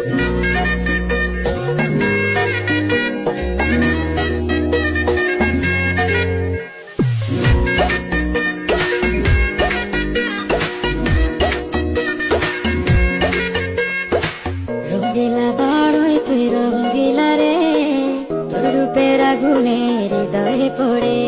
রঙ্গিলা বড়ই তুই রঙ্গিলা রে, তোর রূপের আগুনে হৃদয়ে পড়ে।